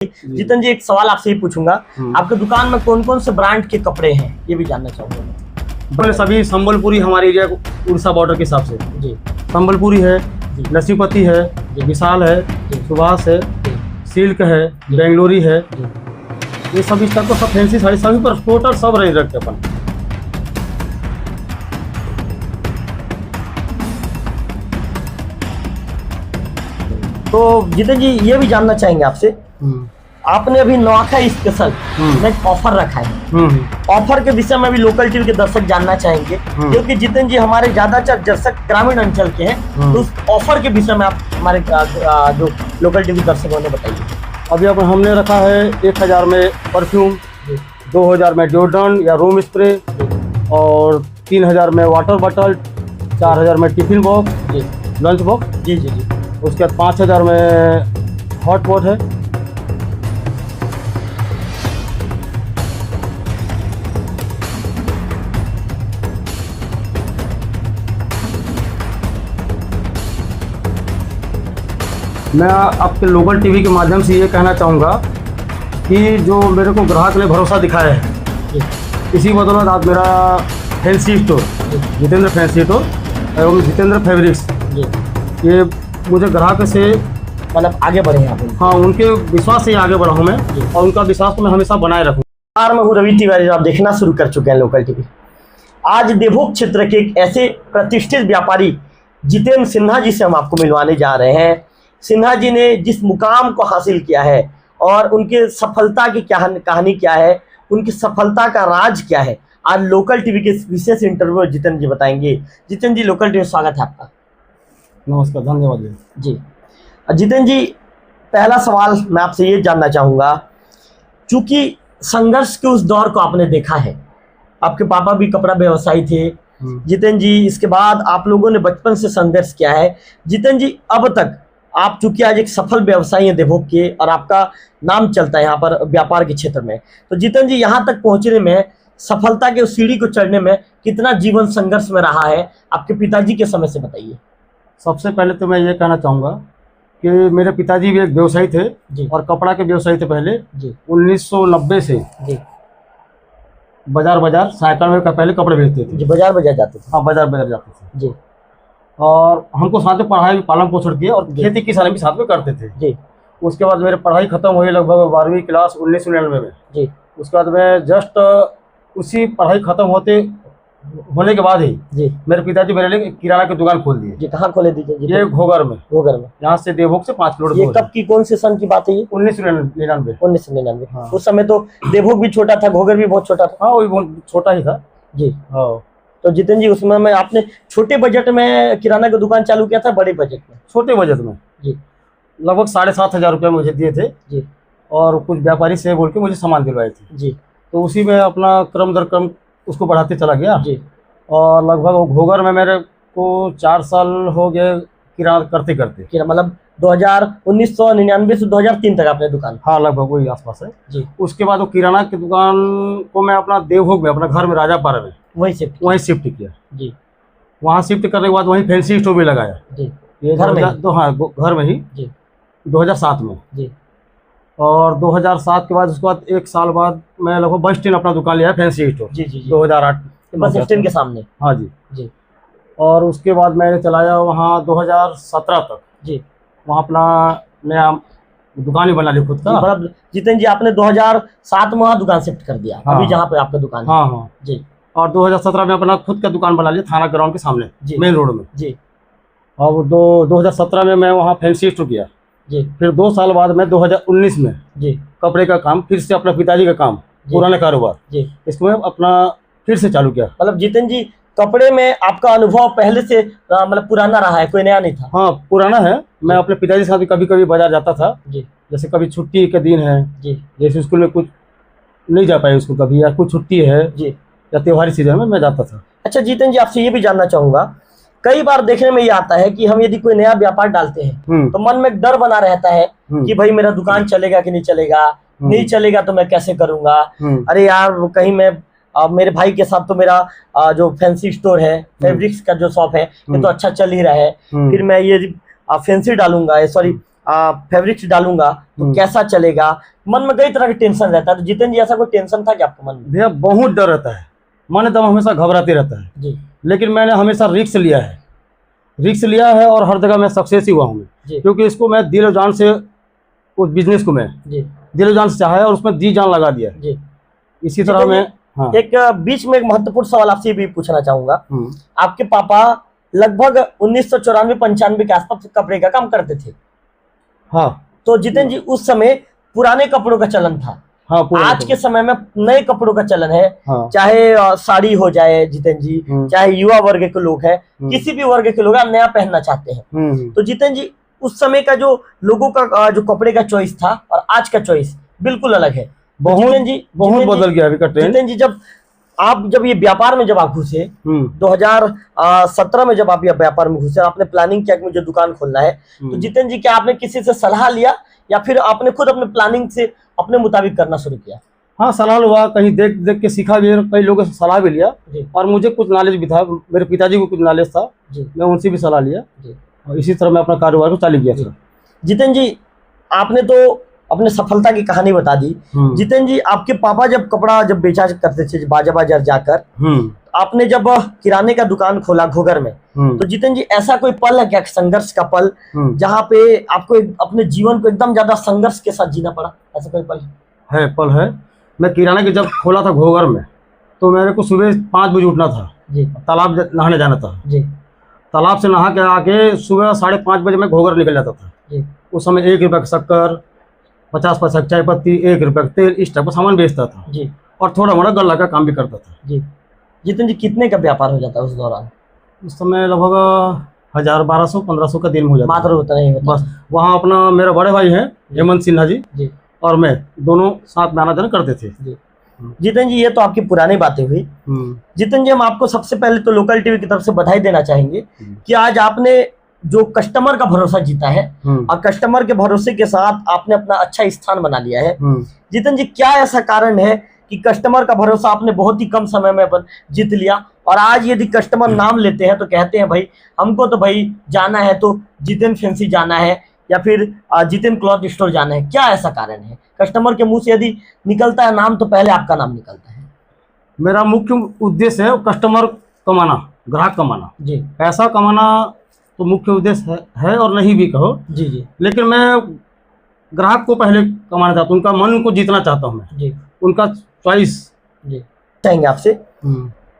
जितन जी, एक सवाल आपसे ही पूछूंगा, आपके दुकान में कौन कौन से ब्रांड के कपड़े हैं ये भी जानना चाहूंगा। सभी संबलपुरी हमारे एरिया उड़ीसा बॉर्डर के हिसाब से जी, संबलपुरी है, लक्ष्मीपति है, विशाल है, सुभाष है, सिल्क है, बेंगलोरी है, ये सब इस टाइप का सब फैंसी साड़ी सभी पर टोटल सब रेंज रखते अपन। तो जितन जी ये भी जानना चाहेंगे आपसे, आपने अभी नवाखाई स्पेशल में एक ऑफर रखा है, ऑफर के विषय में भी लोकल टीवी के दर्शक जानना चाहेंगे, क्योंकि जितन जी हमारे ज्यादातर दर्शक ग्रामीण अंचल के हैं, तो उस ऑफर के विषय में आप हमारे जो लोकल टीवी दर्शक उन्हें बताइए। अभी अब हमने रखा है 1000 में परफ्यूम, 2000 में डिओड्रेंट या रूम स्प्रे, और 3000 में वाटर बॉटल, 4000 में टिफिन बॉक्स, लंच बॉक्स, जी जी जी। उसके बाद 5000 में हॉट पॉट है। मैं आपके लोकल टीवी के माध्यम से ये कहना चाहूँगा कि जो मेरे को ग्राहक ने भरोसा दिखाया है, इसी बदौलत आज मेरा fancy store Jitendra fancy store एवं जितेंद्र फैब्रिक्स, ये मुझे ग्राहक से मतलब आगे बढ़े आप। हाँ, उनके विश्वास से आगे बढ़ा हूँ मैं, और उनका विश्वास को मैं हमेशा बनाए रखूँ। मैं हूँ रवि तिवारी, आप देखना शुरू कर चुके हैं लोकल टीवी। आज देवभोग क्षेत्र के एक ऐसे प्रतिष्ठित व्यापारी जितेंद्र सिन्हा जी से हम आपको मिलवाने जा रहे हैं। सिन्हा जी ने जिस मुकाम को हासिल किया है और उनके सफलता की कहानी क्या है, उनकी सफलता का राज क्या है, आज लोकल टीवी के विशेष इंटरव्यू में जितेंद्र जी बताएंगे। जितेंद्र जी, लोकल टीवी स्वागत है आपका। नमस्कार, धन्यवाद जी। जितेंद्र जी, पहला सवाल मैं आपसे ये जानना चाहूँगा, चूँकि संघर्ष के उस दौर को आपने देखा है, आपके पापा भी कपड़ा व्यवसायी थे जितेंद्र जी, इसके बाद आप लोगों ने बचपन से संघर्ष किया है। जितेंद्र जी, अब तक आप चूंकि आज एक सफल व्यवसायी हैं देवभोग के, और आपका नाम चलता है यहाँ पर व्यापार के क्षेत्र में, तो जितेंद्र जी यहाँ तक पहुँचने में, सफलता के उस सीढ़ी को चढ़ने में कितना जीवन संघर्ष में रहा है, आपके पिताजी के समय से बताइए। सबसे पहले तो मैं ये कहना चाहूँगा कि मेरे पिताजी भी एक व्यवसायी थे जी, और कपड़ा के व्यवसायी थे पहले जी। 1990 से जी, बाजार साइकिल में पहले कपड़े बेचते थे जी। बाजार जाते थे। हाँ, बाजार जाते थे जी। और हमको साथ में पढ़ाई भी, पालन पोषण किया, और खेती किसानी भी साथ में करते थे जी। उसके बाद मेरी पढ़ाई खत्म हुई लगभग 12वीं क्लास 1999 में जी। उसके बाद मैं जस्ट उसी पढ़ाई खत्म होने के बाद ही जी मेरे पिताजी मेरे लिए किराना की दुकान खोल दिए। जी, कहाँ खोले दीजिए? ये घोगर में यहाँ से देवभोग से 5 किलोमीटर। ये कब की, कौन से सन की बात है ये? 1999। 1999। हाँ। उस समय तो देवभोग भी छोटा था, घोगर भी बहुत छोटा था। हाँ, वही बहुत छोटा ही था जी। हाँ। तो जितेंद्र जी, उसमें में आपने छोटे बजट में किराना की दुकान चालू किया था, बड़े बजट में? छोटे बजट में जी। लगभग 7,500 रुपये मुझे दिए थे जी। और कुछ व्यापारी से बोल के मुझे सामान दिलवाए थे जी। तो उसी में अपना क्रम दर क्रम उसको बढ़ाते चला गया जी। और लगभग घोगर में मेरे को 4 साल हो गए किराना करते करते। मतलब 1999 से 2003 तक आपने दुकान? हाँ, लगभग वही आसपास है जी। उसके बाद वो किराना की दुकान को मैं अपना देवभोग में, अपना घर में राजापारा में वहीं शिफ्ट किया। जी। वहाँ शिफ्ट करने के बाद वहीं फैंसी स्टोर भी लगाया। जी। ये घर में? हाँ, घर में ही। जी। 2007 में। जी। और 2007 के बाद उसके बाद 1 साल बाद मैं लगभग बस स्टैंड अपना दुकान लिया, फैंसी स्टोर। जी। जी। 2008 बस स्टैंड के सामने? हाँ जी। जी। और उसके बाद मैंने चलाया वहाँ 2017 तक। जी। वहाँ अपना नया दुकान ही बना ली खुद का। मतलब जितेंद्र जी, आपने 2007 में वहाँ दुकान शिफ्ट कर दिया? हाँ। अभी जहाँ पे आपका दुकान है? हाँ हाँ जी। और 2017 में अपना खुद का दुकान बना लिया थाना ग्राउंड के सामने, मेन रोड में। जी। और 2017 में मैं वहाँ फैंसी स्टोर किया। जी। फिर 2 साल बाद में 2019 में जी कपड़े का काम, फिर से अपने पिताजी का काम, पुराना कारोबार, जी, इसको मैं अपना फिर से चालू किया। मतलब जितेंद्र जी, कपड़े में आपका अनुभव पहले से मतलब पुराना रहा है, कोई नया नहीं था? हाँ, पुराना है। मैं अपने पिताजी के साथ भी कभी कभी बाजार जाता था जी। जैसे कभी छुट्टी के दिन है जी, जैसे स्कूल में कुछ नहीं जा पाए उसको कभी, या कुछ छुट्टी है जी, या त्योहारी सीजन में मैं जाता था। अच्छा जितेंद्र जी, आपसे ये भी जानना चाहूंगा, कई बार देखने में ये आता है कि हम यदि कोई नया व्यापार डालते हैं तो मन में एक डर बना रहता है कि भाई मेरा दुकान चलेगा कि नहीं चलेगा, नहीं चलेगा तो मैं कैसे करूंगा, अरे यार कहीं मैं मेरे भाई के साथ तो मेरा जो फैंसी स्टोर है, फैब्रिक्स का जो शॉप है, ये तो अच्छा चल ही रहा है, फिर मैं ये फैंसी डालूंगा, सॉरी फैब्रिक्स डालूंगा तो कैसा चलेगा, मन में कई तरह के टेंशन रहता है। तो जितेंद्र जी ऐसा कोई टेंशन था क्या आपके मन में? भैया बहुत डर रहता है, मन एकदम हमेशा घबराते रहता है जी लेकिन मैंने हमेशा रिस्क लिया है, और हर जगह मैं सक्सेस ही हुआ हूँ जी क्योंकि इसको मैं दिल और जान से, उस बिजनेस को मैं जी दिल और जान से चाहा है और उसमें जी जान लगा दिया है। जी। इसी तरह मैं हाँ एक बीच में एक महत्वपूर्ण सवाल आपसे भी पूछना चाहूंगा। आपके पापा लगभग 1994-95 के आसपास कपड़े का काम करते थे। हाँ तो जितेंद्र जी उस समय पुराने कपड़ों का चलन था। हाँ आज के समय में नए कपड़ों का चलन है। हाँ। चाहे साड़ी हो जाए जितेंद्र जी, चाहे युवा वर्ग के लोग हैं, किसी भी वर्ग के लोग नया पहनना चाहते हैं। तो जितेंद्र जी उस समय का जो लोगों का जो कपड़े का चॉइस था और आज का चॉइस बिल्कुल अलग है। बहुत बदल गया अभी का ट्रेंड। जितेंद्र जी जब ये व्यापार में जब आप घुसे 2017 में जब आप ये व्यापार में घुसे, आपने प्लानिंग किया कि मुझे दुकान खोलना है, तो जितेंद्र जी क्या आपने किसी से सलाह लिया या फिर आपने खुद अपने प्लानिंग से अपने मुताबिक करना शुरू किया? हाँ सलाह हुआ, कहीं देख देख के सीखा भी, कई लोगों से सलाह भी लिया और मुझे कुछ नॉलेज भी था, मेरे पिताजी को कुछ नॉलेज था, मैं उनसे भी सलाह लिया और इसी तरह मैं अपना कारोबार को चालू किया था। जितेंद्र जी आपने तो अपने सफलता की कहानी बता दी। जितेंद्र जी आपके पापा जब कपड़ा बेचा करते थे बाजार बाजार जाकर, आपने जब किराने का दुकान खोला घोघर में, तो जितेंद्र जी ऐसा कोई पल है क्या, संघर्ष का पल, जहाँ पे आपको अपने जीवन को एकदम ज्यादा संघर्ष के साथ जीना पड़ा? ऐसा कोई पल है? पल है। मैं किराने के जब खोला था घोघर में तो मेरे को सुबह 5 बजे उठना था जी, तालाब नहाने जाना था जी। तालाब से नहा के आके सुबह 5:30 बजे मैं घोघर निकल जाता था जी। उस समय 1 रुपये का शक्कर, 50 पैसा चाय पत्ती, 1 रुपये का तेल, इस टाइप का सामान बेचता था जी। और थोड़ा मोड़ा गल्ला का काम भी करता था जी। जितेंद्र जी कितने का व्यापार हो जाता है उस दौरान? उस समय लगभग 1000, 1200, 1500 का दिन में हो जाता, मात्र होता नहीं होता। बस वहाँ अपना मेरा बड़े भाई है हेमंत सिन्हा जी और मैं दोनों साथ में आना जाना करते थे जी। जितेंद्र जी ये तो आपकी पुरानी बातें हुई। जितेंद्र जी हम आपको सबसे पहले तो लोकल टीवी की तरफ से बधाई देना चाहेंगे कि आज आपने जो कस्टमर का भरोसा जीता है और कस्टमर के भरोसे के साथ आपने अपना अच्छा स्थान बना लिया है। जितेंद्र जी क्या ऐसा कारण है कि कस्टमर का भरोसा आपने बहुत ही कम समय में जीत लिया और आज यदि कस्टमर नाम लेते हैं तो कहते हैं भाई हमको तो भाई जाना है तो जितेंद्र फैंसी जाना है या फिर जितेंद्र क्लॉथ स्टोर जाना है? क्या ऐसा कारण है? कस्टमर के मुंह से यदि निकलता है नाम तो पहले आपका नाम निकलता है। मेरा मुख्य उद्देश्य है कस्टमर कमाना, ग्राहक कमाना जी। पैसा कमाना तो मुख्य उद्देश्य है और नहीं भी कहो जी जी, लेकिन मैं ग्राहक को पहले कमाना चाहता हूँ, उनका मन को जीतना चाहता हूँ मैं जी, उनका चॉइस जी। चाहेंगे आपसे,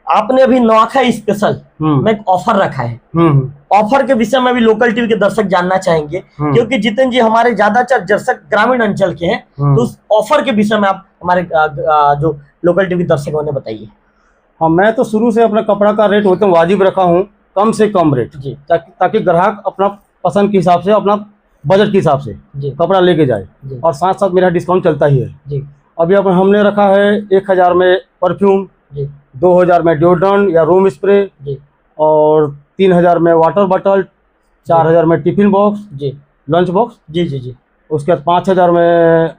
आपने अभी नवाखा स्पेशल में एक ऑफर रखा है। ऑफर के विषय में भी लोकल टीवी के दर्शक जानना चाहेंगे क्योंकि जितेंद्र जी हमारे ज्यादातर दर्शक ग्रामीण अंचल के हैं, तो उस ऑफर के विषय में आप हमारे जो लोकल टीवी दर्शक उन्हें बताइए। हाँ, मैं तो शुरू से अपना कपड़ा का रेट होते वाजिब रखा हूँ, कम से कम रेट जी, ताकि ग्राहक अपना पसंद के हिसाब से, अपना बजट के हिसाब से कपड़ा लेके जाए और साथ साथ मेरा डिस्काउंट चलता ही है जी। अभी अब हमने रखा है 1000 में परफ्यूम, 2000 में डिओड्रेंट या रूम स्प्रे और 3000 में वाटर बॉटल, 4000 में टिफिन बॉक्स जी, लंच बॉक्स जी जी जी। उसके बाद 5000 में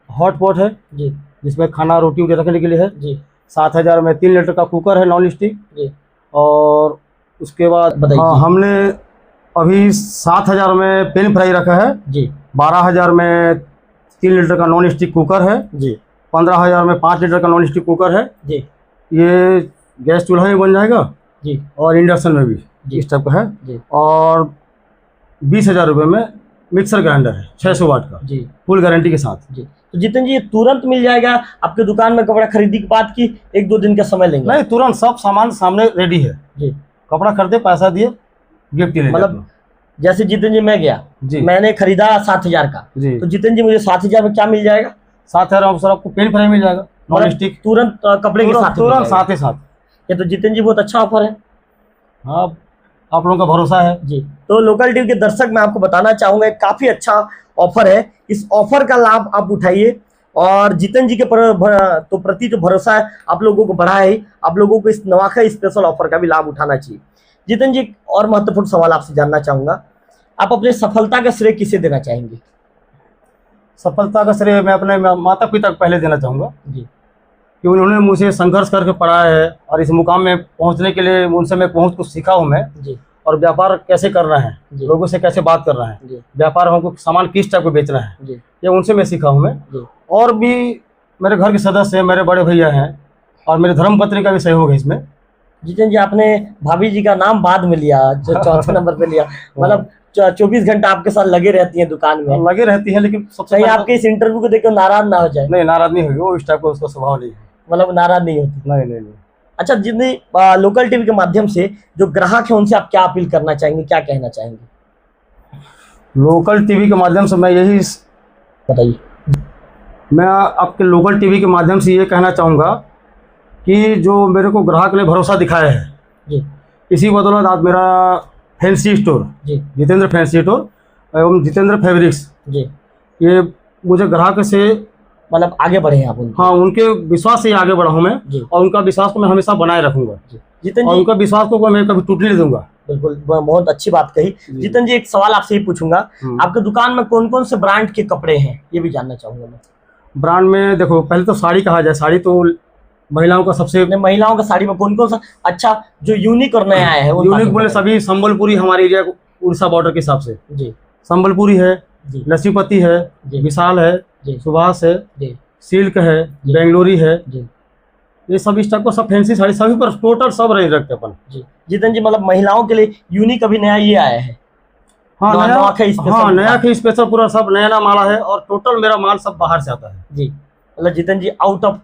हॉट पॉट है जी, जिसमें खाना रोटी वगैरह रखने के लिए है जी। 7000 में 3 लीटर का कुकर है नॉन स्टिक जी। और उसके बाद हाँ, हमने अभी 7000 में पेन फ्राई रखा है जी। 12000 में 3 लीटर का नॉन स्टिक कुकर है जी। 15000 में 5 लीटर का नॉन स्टिक कुकर है जी। ये गैस चूल्हा में बन जाएगा जी और इंडक्शन में भी इस टाइप का है जी। और 20000 रुपये में मिक्सर ग्राइंडर है 600 वाट का जी, फुल गारंटी के साथ जी। तो जितेंद्र जी ये तुरंत मिल जाएगा आपके दुकान में कपड़ा खरीदी के बाद की 1-2 दिन का समय लेंगे? नहीं, तुरंत सब सामान सामने रेडी है जी। कपड़ा खरीदे, पैसा दिए, गिफ्ट ले, मतलब जैसे जितेंद्र जी मैं गया जी, मैंने खरीदा 7000 का जी, तो जितेंद्र जी मुझे 7000 में क्या मिल जाएगा? 7000 सर आपको पेन फ्राई मिल जाएगा नॉन स्टिक, तुरंत कपड़े के साथ, तुरंत साथ ही साथ। ये तो जितेंद्र जी बहुत अच्छा ऑफर है। हाँ, आप लोगों का भरोसा है जी। तो लोकल टीवी के दर्शक मैं आपको बताना चाहूंगा काफी अच्छा ऑफर है, इस ऑफर का लाभ आप उठाइए और जितेंद्र जी के तो प्रति जो भरोसा है आप लोगों को बढ़ा है, आप लोगों को इस नवाखा स्पेशल ऑफर का भी लाभ उठाना चाहिए। जितेंद्र जी और महत्वपूर्ण सवाल आपसे जानना चाहूंगा, आप अपने सफलता का श्रेय किसे देना चाहेंगे? सफलता का श्रेय मैं अपने माता पिता को पहले देना चाहूँगा जी, कि उन्होंने मुझे संघर्ष करके पढ़ाया है और इस मुकाम में पहुंचने के लिए उनसे मैं बहुत कुछ सीखा हूं मैं जी। और व्यापार कैसे करना है, जी। लोगों से कैसे बात करना है, जी व्यापार हमको सामान किस टाइप को बेचना है, जी ये उनसे मैं सीखा हूँ मैं। जी और भी मेरे घर के सदस्य हैं, मेरे बड़े भैया हैं और मेरे धर्मपत्नी का भी सहयोग है इसमें। जितेंद्र जी, आपने भाभी जी का नाम बाद में लिया, जो चौथे नंबर पे लिया, मतलब 24 घंटा आपके साथ लगे रहती हैं दुकान में। लगे रहती है, लेकिन सबसे कहीं पहले आपके इस इंटरव्यू को देखकर नाराज ना हो जाए? नहीं, नाराज नहीं होगी वो, इस टाइप का उसका स्वभाव नहीं है। मतलब नाराज नहीं होती? नहीं नहीं नहीं। अच्छा, जितने लोकल टीवी के माध्यम से जो ग्राहक है उनसे आप क्या अपील करना चाहेंगे, क्या कहना चाहेंगे? लोकल टीवी के माध्यम से मैं यही बताइए। मैं आपके लोकल टीवी के माध्यम से ये कहना चाहूँगा कि जो मेरे को ग्राहक ने भरोसा दिखाया है, जी इसी बदौलत आज मेरा फैंसी स्टोर, जी जितेंद्र फैंसी स्टोर एवं जितेंद्र फैब्रिक्स, जी, ये मुझे ग्राहक से, मतलब आगे बढ़े हैं आप उनके। हाँ, उनके विश्वास से ही आगे बढ़ा हूँ मैं। जी। और उनका विश्वास को मैं हमेशा बनाए रखूँगा। जी जितेंद्र और जी, उनका विश्वास को मैं कभी टूटने नहीं दूंगा। बिल्कुल, बहुत अच्छी बात कही। जितेंद्र जी, एक सवाल आपसे ही पूछूंगा, आपके दुकान में कौन कौन से ब्रांड के कपड़े हैं, ये भी जानना चाहूंगा मैं। ब्रांड में देखो, पहले तो साड़ी कहा जाए, साड़ी तो महिलाओं का सबसे अपने महिलाओं का साड़ी में कौन कौन सा अच्छा जो यूनिक और नया आया है? यूनिक बोले सभी संबलपुरी, हमारे एरिया उड़ीसा बॉर्डर के हिसाब से जी, संबलपुरी है, जी लक्ष्मीपति है, जी, विशाल है, जी, सुभाष है, जी, सिल्क है, जी। बेंगलोरी है, जी, ये सब इस टाइप का सब फैंसी साड़ी सभी पर टोटल सब रेंज रखते हैं अपन। जी। जितेंद्र जी, मतलब महिलाओं के लिए यूनिक अभी नया ये आया है? हाँ, नया, नवाखे स्पेशल हाँ, नया माल। के स्पेशल पूरा सब नया नया माला है और टोटल मेरा माल सब बाहर से आता है। जी, मतलब जितेंद्र जी आउट ऑफ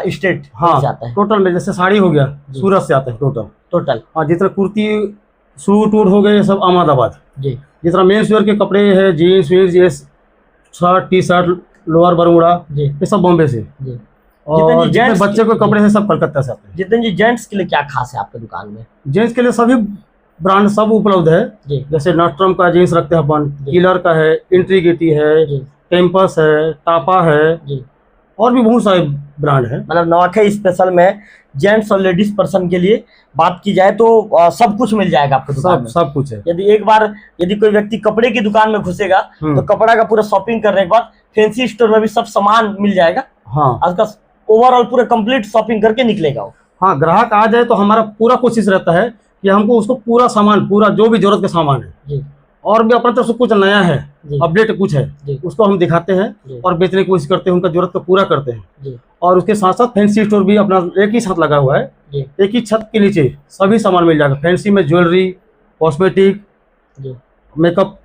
स्टेट हाँ, जाता है टोटल में जैसे साड़ी हो गया, जी। सूरत से आता है टोटल। टोटल। हाँ, जितना कुर्ती सूट वूट हो गए ये सब अहमदाबाद। जी जितना मेन्स वेयर के कपड़े है, जीन्स वीन्स, ये shirt T shirt lower Bermuda, जी ये सब बॉम्बे से। जी। और जी, जितने जेंट्स बच्चे के जी। कपड़े हैं सब कलकत्ता से आते हैं। जितेंद्र जी, जेंट्स के लिए क्या खास है आपके दुकान में? जेंट्स के लिए सभी ब्रांड सब उपलब्ध है। जी जैसे नॉस्ट्रम का जीन्स रखते हैं अपन, जी। किलर का है, इंट्रीगिटी है, जी कैंपस है, टापा है, जी, और भी बहुत सारे ब्रांड है। मतलब नवाखे स्पेशल में जेंट्स और लेडीज पर्सन के लिए बात की जाए तो सब कुछ मिल जाएगा आपके दुकान सब में। सब कुछ है। यदि कोई व्यक्ति कपड़े की दुकान में घुसेगा तो कपड़ा का पूरा शॉपिंग करने के बाद फैंसी स्टोर में भी सब सामान मिल जाएगा। हाँ, उसका ओवरऑल पूरा कंप्लीट शॉपिंग करके निकलेगा वो। हाँ, ग्राहक आ जाए तो हमारा पूरा कोशिश रहता है कि हमको उसको पूरा सामान, पूरा जो भी जरूरत का सामान है, जी और भी अपने तरफ से कुछ नया है, जी अपडेट कुछ है, जी उसको हम दिखाते हैं जी और बेचने की कोशिश करते हैं, उनका जरूरत को पूरा करते हैं। जी और उसके साथ साथ फैंसी स्टोर भी अपना एक ही साथ लगा हुआ है। जी एक ही छत के नीचे सभी सामान मिल जाएगा। फैंसी में ज्वेलरी, कॉस्मेटिक, जी मेकअप,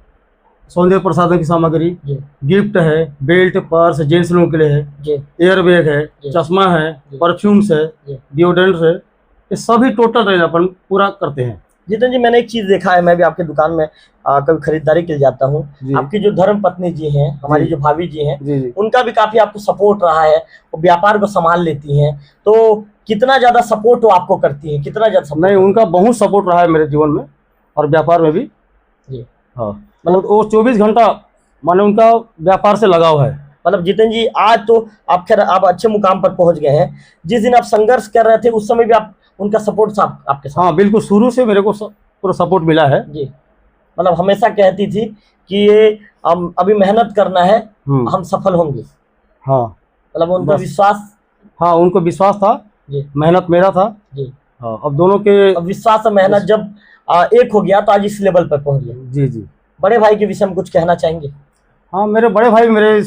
सौंदर्य प्रसाधन की सामग्री, जी गिफ्ट है, बेल्ट, पर्स जेंट्स लोगों के लिए है, जी एयर बैग है, जी। चश्मा है, जी। परफ्यूम्स है, जी। डिओड्रेंट है, ये सभी टोटल रेंज अपन पूरा करते हैं। जितेंद्र जी, मैंने एक चीज देखा है, मैं भी आपके दुकान में कभी खरीदारी के लिए जाता हूँ, जी। आपकी जो धर्म पत्नी जी हैं, हमारी जी। जो भाभी जी हैं, जी जी। उनका भी काफी आपको सपोर्ट रहा है, वो व्यापार को संभाल लेती हैं, तो कितना ज्यादा सपोर्ट वो आपको करती हैं, कितना ज्यादा support? नहीं, उनका बहुत सपोर्ट रहा है मेरे जीवन में और व्यापार में भी। जी, हाँ, मतलब वो 24 घंटा माने उनका व्यापार से लगाव है। मतलब जितेंद्र जी, आज तो आप खैर आप अच्छे मुकाम पर पहुंच गए हैं, जिस दिन आप संघर्ष कर रहे थे उस समय भी आप उनका सपोर्ट था आपके साथ? हाँ, बिल्कुल, शुरू से मेरे को पूरा सपोर्ट मिला है। जी, मतलब हमेशा कहती थी कि ये हम अभी मेहनत करना है, हम सफल होंगे। हाँ, मतलब उनको बस। विश्वास। हाँ, उनको विश्वास था, जी मेहनत मेरा था। जी। हाँ, अब दोनों के। अब विश्वास और मेहनत जब एक हो गया तो आज इस लेवल पर पहुंच गए। जी जी। बड़े भाई के विषय में कुछ कहना चाहेंगे? हाँ, मेरे बड़े भाई मेरे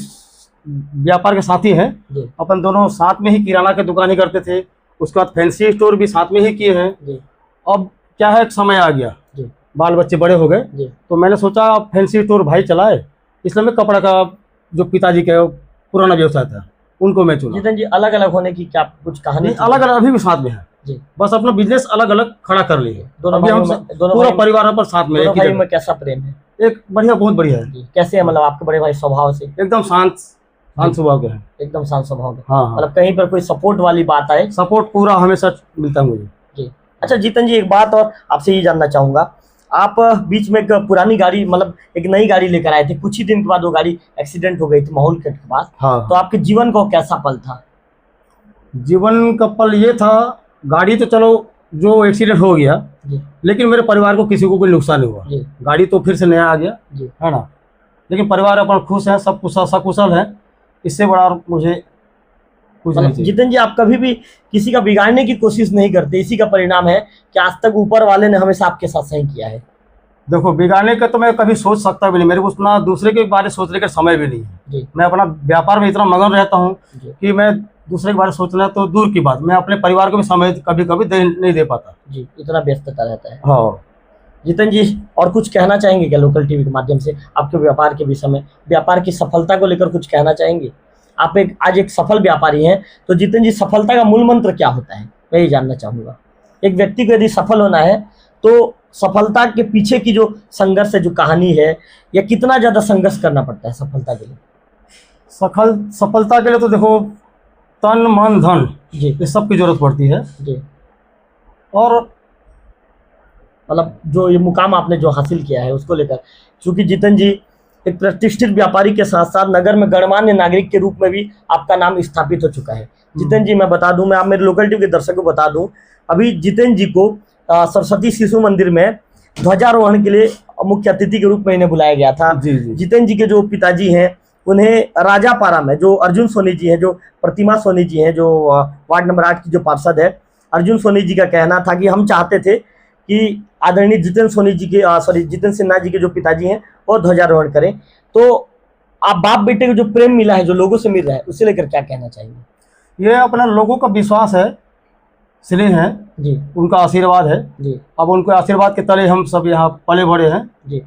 व्यापार के साथी हैं। जी अपन दोनों साथ में ही किराना की दुकान ही करते थे, उसके बाद फैंसी स्टोर भी साथ में ही किए हैं। जी अब क्या है, एक समय आ गया, जी बाल बच्चे बड़े हो गए, जी तो मैंने सोचा अब फैंसी स्टोर भाई चलाए, इसलिए मैं कपड़ा का जो पिताजी का पुराना व्यवसाय था उनको मैं चुना। जितेंद्र जी, अलग अलग होने की क्या कुछ कहानी थी? अलग अलग अभी भी साथ में है, जी, बस अपना बिजनेस अलग अलग खड़ा कर लिए। दोनों अभी हम भाइयों में- दोनों पूरा भाई- परिवार पर साथ में दोनों एक ही भाइयों जगह। में कैसा प्रेम है? एक बढ़िया, बहुत बढ़िया है। जी, कैसे है मतलब आपके बड़े भाई स्वभाव से? एकदम शांत स्वभाव के हैं। एकदम शांत स्वभाव के। हाँ हाँ, मतलब कहीं पर कोई सपोर्ट वाली बात आए? सपोर्ट पूरा हमेशा मिलता है मुझे। जी। अच्छा जितेंद्र जी, एक बात और आपसे ये जानना चाहूंगा, आप बीच में एक पुरानी गाड़ी, मतलब एक नई गाड़ी लेकर आए थे, कुछ ही दिन के बाद वो गाड़ी एक्सीडेंट हो गई थी माहौल के पास, हाँ, तो आपके जीवन का वो कैसा पल था? जीवन का पल ये था, गाड़ी तो चलो जो एक्सीडेंट हो गया, जी लेकिन मेरे परिवार को किसी को कोई नुकसान नहीं हुआ। जी गाड़ी तो फिर से नया आ गया, जी है ना, लेकिन परिवार अपन खुश है, सब कुशल सकुशल है, इससे बड़ा मुझे कुछ नहीं मतलब चाहिए। जितेंद्र जी, आप कभी भी किसी का बिगाड़ने की कोशिश नहीं करते, इसी का परिणाम है कि आज तक ऊपर वाले ने हमेशा आपके साथ सही किया है। देखो, बिगाड़ने का तो मैं कभी सोच सकता भी नहीं, मेरे को उतना दूसरे के बारे में सोचने का समय भी नहीं है। जी मैं अपना व्यापार में इतना मगन रहता हूँ जी कि मैं दूसरे के बारे में सोचना तो दूर की बात, मैं अपने परिवार को भी समय कभी कभी नहीं दे पाता। जी, इतना व्यस्तता रहता है। हाँ। जितेंद्र जी, और कुछ कहना चाहेंगे क्या लोकल टीवी के माध्यम से आपके व्यापार के विषय में, व्यापार की सफलता को लेकर कुछ कहना चाहेंगे? आप आज एक सफल व्यापारी हैं, तो जितेंद्र जी, सफलता का मूल मंत्र क्या होता है, मैं ये जानना चाहूंगा। एक व्यक्ति को यदि सफल होना है तो सफलता के पीछे की जो संघर्ष है, जो कहानी है, या कितना ज्यादा संघर्ष करना पड़ता है सफलता के लिए? सफलता के लिए तो देखो, तन मन धन जी ये सब की जरूरत पड़ती है। जी, और मतलब जो ये मुकाम आपने जो हासिल किया है उसको लेकर, क्योंकि जितेंद्र जी एक प्रतिष्ठित व्यापारी के साथ साथ नगर में गणमान्य नागरिक के रूप में भी आपका नाम स्थापित हो चुका है। जितेंद्र जी, मैं बता दूं, मैं आप मेरे लोकल टीवी के दर्शकों को बता दूं, अभी जितेंद्र जी को सरस्वती शिशु मंदिर में ध्वजारोहण के लिए मुख्य अतिथि के रूप में इन्हें बुलाया गया था। जी जी। जितेंद्र जी के जो पिताजी हैं, उन्हें राजापारा में जो अर्जुन सोनी जी हैं, जो प्रतिमा सोनी जी हैं, जो वार्ड नंबर 8 की जो पार्षद है, अर्जुन सोनी जी का कहना था कि हम चाहते थे कि आदरणीय जितेंद्र सोनी जी के जितेंद्र सिन्हा जी के जो पिताजी हैं वो ध्वजारोहण करें। तो आप बाप बेटे को जो प्रेम मिला है, जो लोगों से मिल रहा है, उसे लेकर क्या कहना चाहेंगे? ये अपना लोगों का विश्वास है, स्नेह है जी उनका आशीर्वाद है। जी अब उनके आशीर्वाद के तले हम सब यहाँ पले बड़े हैं। जी।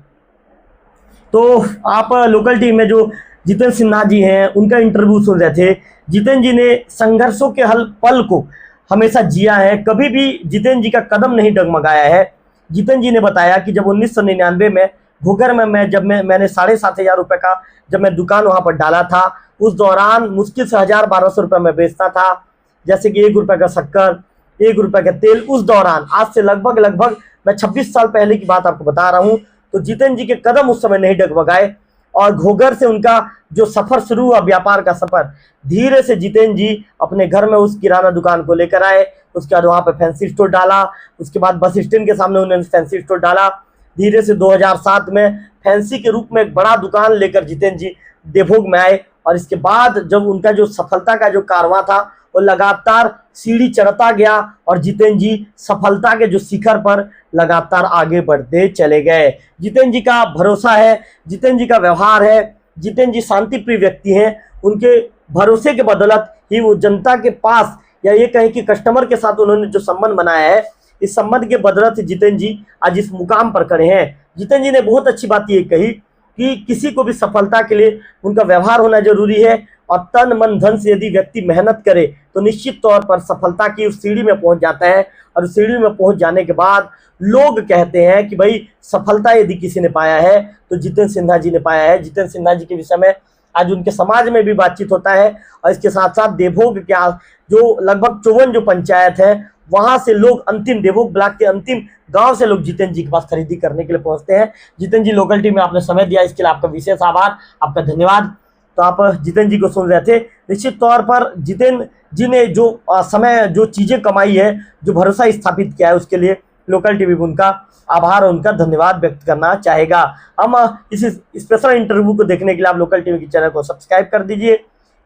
तो आप लोकल टीम में जो जितेंद्र सिन्हा जी हैं, उनका इंटरव्यू सुन रहे थे। जितेंद्र जी ने संघर्षों के हल पल को हमेशा जिया है, कभी भी जितेंद्र जी का कदम नहीं डगमगाया है। जितेंद्र जी ने बताया कि जब 1999 में घोघर में मैंने 7,500 रुपये का जब मैं दुकान वहाँ पर डाला था, उस दौरान मुश्किल से 1,000-1,200 रुपये में बेचता था, जैसे कि 1 रुपये का शक्कर, 1 रुपये का तेल। उस दौरान आज से लगभग मैं 26 साल पहले की बात आपको बता रहा हूँ, तो जितेंद्र जी के कदम उस समय नहीं डगमगाए और घोघर से उनका जो सफर शुरू हुआ, व्यापार का सफर, धीरे से जितेंद्र जी अपने घर में उस किराना दुकान को लेकर आए। उसके बाद वहाँ पे फैंसी स्टोर डाला, उसके बाद बस स्टैंड के सामने उन्होंने फैंसी स्टोर डाला। धीरे से 2007 में फैंसी के रूप में एक बड़ा दुकान लेकर जितेंद्र जी देवभोग में आए, और इसके बाद जब उनका जो सफलता का जो कारवां था वो लगातार सीढ़ी चढ़ता गया और जितेंद्र जी सफलता के जो शिखर पर लगातार आगे बढ़ते चले गए। जितेंद्र जी का भरोसा है, जितेंद्र जी का व्यवहार है, जितेंद्र जी शांति प्रिय व्यक्ति हैं। उनके भरोसे के बदौलत ही वो जनता के पास, या ये कहें कि कस्टमर के साथ उन्होंने जो संबंध बनाया है, इस संबंध के बदौलत जितेंद्र जी आज इस मुकाम पर खड़े हैं। जितेंद्र जी ने बहुत अच्छी बात ये कही कि किसी को भी सफलता के लिए उनका व्यवहार होना जरूरी है, और तन मन धन से यदि व्यक्ति मेहनत करे तो निश्चित तौर पर सफलता की उस सीढ़ी में पहुंच जाता है। और उस सीढ़ी में पहुंच जाने के बाद लोग कहते हैं कि भाई सफलता यदि किसी ने पाया है तो जितेंद्र सिन्हा जी ने पाया है। जितेंद्र सिन्हा जी के विषय में आज उनके समाज में भी बातचीत होता है, और इसके साथ साथ देवभोग के जो लगभग 54 जो पंचायत है, वहां से लोग अंतिम देवभोग ब्लॉक के अंतिम गांव से लोग जितेंद्र जी के पास खरीदी करने के लिए पहुंचते हैं। जितेंद्र जी, लोकल टीम में आपने समय दिया, इसके लिए आपका विशेष आभार, आपका धन्यवाद। तो आप जितेंद्र जी को सुन रहे थे। निश्चित तौर पर जितेंद्र जी ने जो समय, जो चीजें कमाई है, जो भरोसा स्थापित किया है, उसके लिए लोकल टीवी उनका आभार और उनका धन्यवाद व्यक्त करना चाहेगा। हम इस स्पेशल इंटरव्यू को देखने के लिए आप लोकल टीवी के चैनल को सब्सक्राइब कर दीजिए,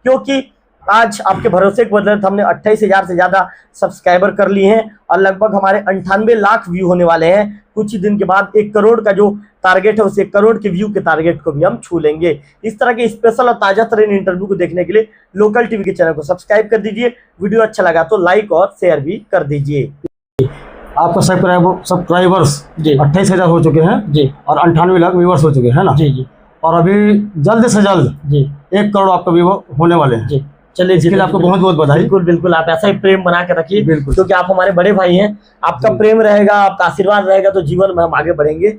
क्योंकि आज आपके भरोसे के बदौलत हमने 28,000 से ज़्यादा सब्सक्राइबर कर लिए हैं, और लगभग हमारे 98 लाख व्यू होने वाले हैं। कुछ ही दिन के बाद 1 करोड़ का जो टारगेट है, उस 1 करोड़ के व्यू के टारगेट को भी हम छू लेंगे। इस तरह के स्पेशल और ताज़ा तरीन इंटरव्यू को देखने के लिए लोकल टीवी के चैनल को सब्सक्राइब कर दीजिए। वीडियो अच्छा लगा तो लाइक और शेयर भी कर दीजिए। आपका सब्सक्राइबर्स जी 28,000 हो चुके हैं जी, और 98 लाख व्यूवर्स हो चुके हैं ना जी जी और अभी जल्द से जल्द जी 1 करोड़ आपका व्यूवर होने वाले हैं। जी। चलिए, इसके लिए आपको बहुत बहुत बधाई। बिल्कुल बिल्कुल, आप ऐसा ही प्रेम बना के रखिए, बिल्कुल, क्योंकि आप हमारे बड़े भाई हैं। आपका प्रेम रहेगा, आपका आशीर्वाद रहेगा तो जीवन में हम आगे बढ़ेंगे।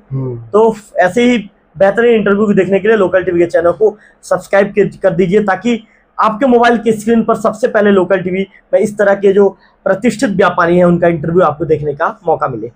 तो ऐसे ही बेहतरीन इंटरव्यू को देखने के लिए लोकल टीवी के चैनल को सब्सक्राइब कर दीजिए, ताकि आपके मोबाइल की स्क्रीन पर सबसे पहले लोकल टीवी में इस तरह के जो प्रतिष्ठित व्यापारी हैं उनका इंटरव्यू आपको देखने का मौका मिले।